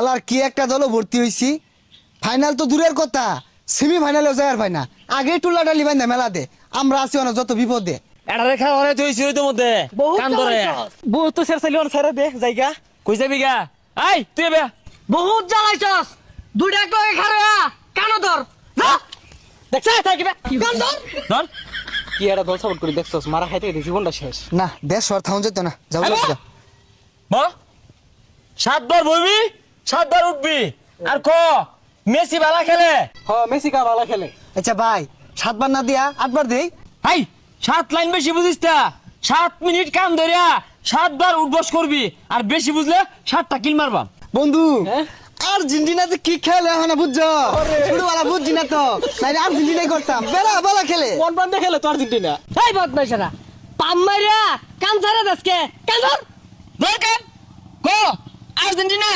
শালার কি একটা দলও ভর্তি হইছি, ফাইনাল তো দূরের কথা, সেমি ফাইনালেও যায় আর ভাই না। আগে টুল্লাটা লিবাই না মেলা দে, আমরা আছি না যত বিপদে। এটা রেখা হরে তুই সিরিতে মধ্যে কান ধরে বহুত তো শেরসালি অন ছেড়ে দে জায়গা। কই যাবি গা? আই তুই বে বহুত জ্বালাইছস, দুইটা এক লগে খাড়া কানো ধর যা। দেখছ থাকিবে কান ধর ধর কি এটা দল সাপোর্ট করে দেখছস, মারা খাইতে খাইতে জীবনটা শেষ। না দেশ সর থাউন যেত না, যাও যাও যাও। বা 7 বার বইবি 7 বার উঠবি আর ক মেসি ভালো খেলে। হ মেসি কা ভালো খেলে। আচ্ছা ভাই 7 বার না দিয়া 8 বার দেই। হাই 7 লাইন বেশি বুঝিস তা, 7 মিনিট কাম ধরিয়া 7 বার উঠবস করবি আর বেশি বুঝলে 7টা কিল মারবা। বন্ধু হ্যাঁ? আর্জেন্টিনা যে কি খেলে এখন বুঝছো, ছোটবেলা বুঝছি না তো, তাই আর্জেন্টিনাই করতাম, বেলা বেলা খেলে। কোন বান্দে খেলে তো আর্জেন্টিনা। এই বদমাইশরা পাম মারিয়া কান ছাড়া দেশকে কান ধর ধর কান ক আর্জেন্টিনা